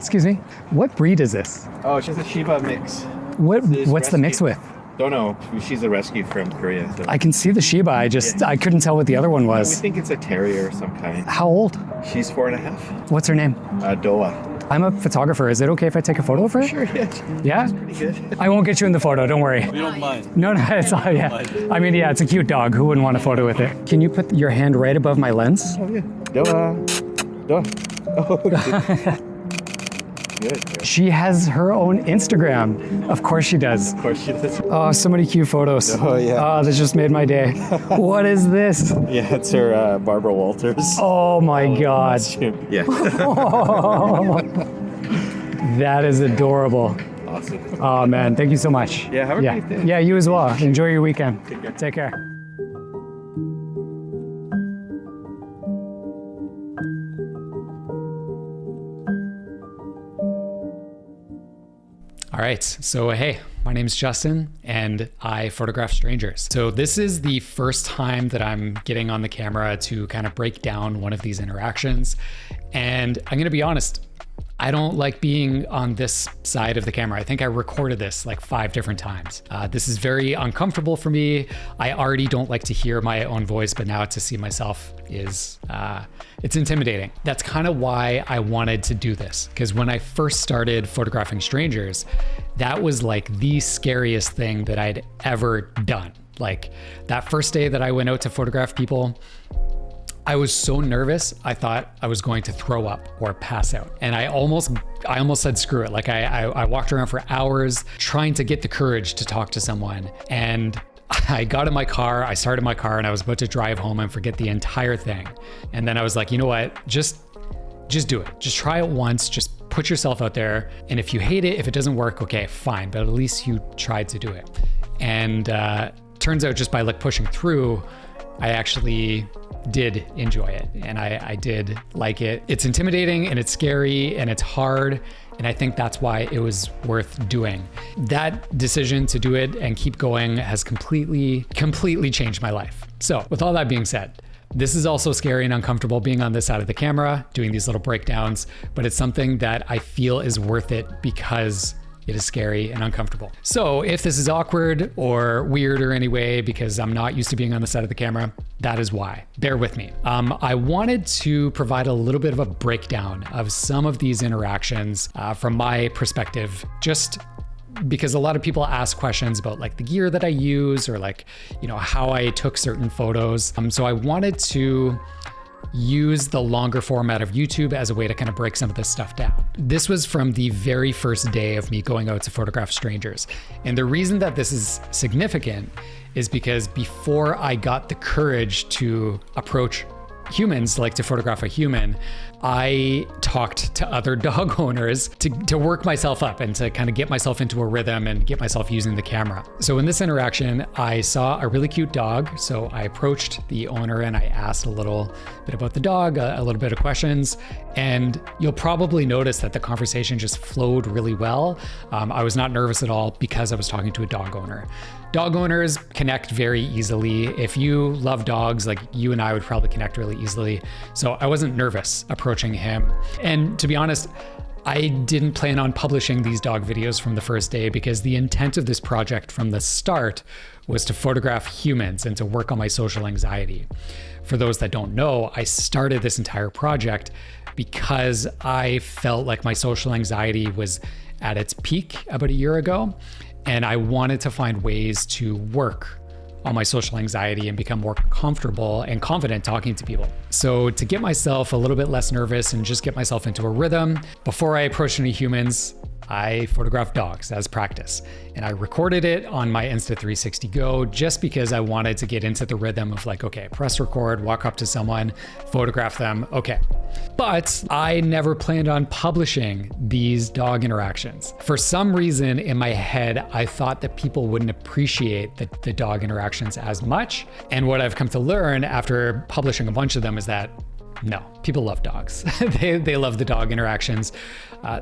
Excuse me. What breed is this? Oh, she's a Shiba mix. What's the mix with? Don't know. She's a rescue from Korea. So. I can see the Shiba. I couldn't tell what the other one was. We think it's a terrier of some kind. How old? She's 4.5. What's her name? Doah. I'm a photographer. Is it okay if I take a photo of her? Sure, yeah. Yeah? She's pretty good. I won't get you in the photo, don't worry. We don't mind. No, it's all, yeah. I mean, yeah, it's a cute dog. Who wouldn't want a photo with it? Can you put your hand right above my lens? Oh, yeah. Doah. Oh, good. She has her own Instagram. Of course she does. Of course she does. Oh, so many cute photos. Oh, yeah. Oh, this just made my day. What is this? Yeah, it's her Barbara Walters. Oh my God. Yeah. Oh, that is adorable. Awesome. Oh man, thank you so much. Yeah, have a great day. Yeah, you as well. Enjoy your weekend. Take care. All right, so hey, my name is Justin and I photograph strangers. So this is the first time that I'm getting on the camera to kind of break down one of these interactions. And I'm gonna be honest, I don't like being on this side of the camera. I think I recorded this like 5 different times. This is very uncomfortable for me. I already don't like to hear my own voice, but now to see myself is, it's intimidating. That's kind of why I wanted to do this. Because when I first started photographing strangers, that was like the scariest thing that I'd ever done. Like that first day that I went out to photograph people, I was so nervous, I thought I was going to throw up or pass out. And I almost said, screw it. Like I walked around for hours trying to get the courage to talk to someone. And I got in my car, I started my car and I was about to drive home and forget the entire thing. And then I was like, you know what, just do it. Just try it once, just put yourself out there. And if you hate it, if it doesn't work, okay, fine. But at least you tried to do it. And turns out just by like pushing through, I actually did enjoy it and I did like it. It's intimidating and it's scary and it's hard. And I think that's why it was worth doing. That decision to do it and keep going has completely changed my life. So with all that being said, this is also scary and uncomfortable being on this side of the camera, doing these little breakdowns, but it's something that I feel is worth it because it is scary and uncomfortable. So if this is awkward or weird or any way because I'm not used to being on the side of the camera, that is why. Bear with me. I wanted to provide a little bit of a breakdown of some of these interactions from my perspective, just because a lot of people ask questions about like the gear that I use or like, you know, how I took certain photos. So I wanted to use the longer format of YouTube as a way to kind of break some of this stuff down. This was from the very first day of me going out to photograph strangers. And the reason that this is significant is because before I got the courage to approach humans, like to photograph a human, I talked to other dog owners to work myself up and to kind of get myself into a rhythm and get myself using the camera. So in this interaction, I saw a really cute dog. So I approached the owner and I asked a little bit about the dog, a little bit of questions, and you'll probably notice that the conversation just flowed really well. I was not nervous at all because I was talking to a dog owner. Dog owners connect very easily. If you love dogs, like you and I would probably connect really easily. So I wasn't nervous approaching him. And to be honest, I didn't plan on publishing these dog videos from the first day because the intent of this project from the start was to photograph humans and to work on my social anxiety. For those that don't know, I started this entire project because I felt like my social anxiety was at its peak about a year ago. And I wanted to find ways to work on my social anxiety and become more comfortable and confident talking to people. So to get myself a little bit less nervous and just get myself into a rhythm, before I approached any humans, I photographed dogs as practice. And I recorded it on my Insta360 GO just because I wanted to get into the rhythm of like, okay, press record, walk up to someone, photograph them, okay. But I never planned on publishing these dog interactions. For some reason in my head, I thought that people wouldn't appreciate the dog interactions as much. And what I've come to learn after publishing a bunch of them is that no, people love dogs. They love the dog interactions,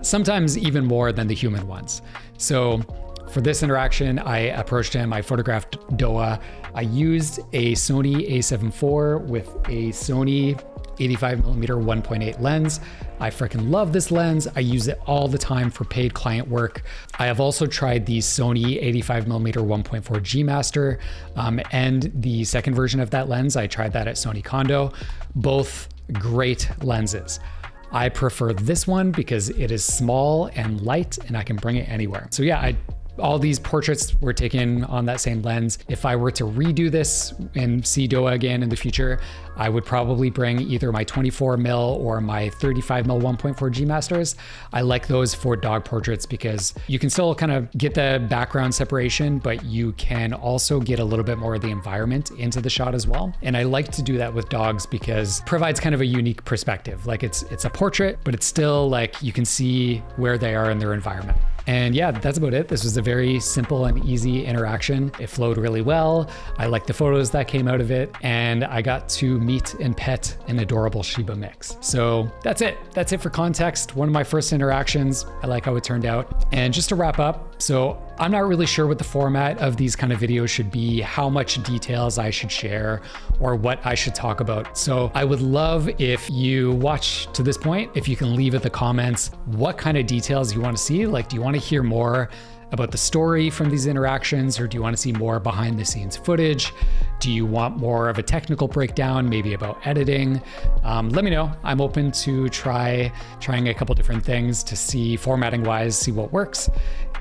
sometimes even more than the human ones. So for this interaction, I approached him, I photographed Doah. I used a Sony a7 IV with a Sony 85mm 1.8 lens. I freaking love this lens. I use it all the time for paid client work. I have also tried the Sony 85mm 1.4 G Master and the second version of that lens. I tried that at Sony Kondo. Both great lenses. I prefer this one because it is small and light and I can bring it anywhere. So yeah, all these portraits were taken on that same lens. If I were to redo this and see Doah again in the future, I would probably bring either my 24mm or my 35mm 1.4 G Masters. I like those for dog portraits because you can still kind of get the background separation, but you can also get a little bit more of the environment into the shot as well. And I like to do that with dogs because it provides kind of a unique perspective. Like it's a portrait, but it's still like you can see where they are in their environment. And yeah, that's about it. This was a very simple and easy interaction. It flowed really well. I liked the photos that came out of it, and I got to meet and pet an adorable Shiba mix. So that's it. That's it for context. One of my first interactions. I like how it turned out. And just to wrap up, so I'm not really sure what the format of these kind of videos should be, how much details I should share, or what I should talk about. So I would love if you watch to this point, if you can leave in the comments what kind of details you want to see. Like, do you want to hear more about the story from these interactions, or do you want to see more behind the scenes footage? Do you want more of a technical breakdown, maybe about editing? Let me know. I'm open to trying a couple different things to see formatting wise, see what works.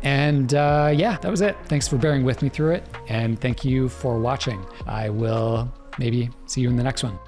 And yeah, that was it. Thanks for bearing with me through it. And thank you for watching. I will maybe see you in the next one.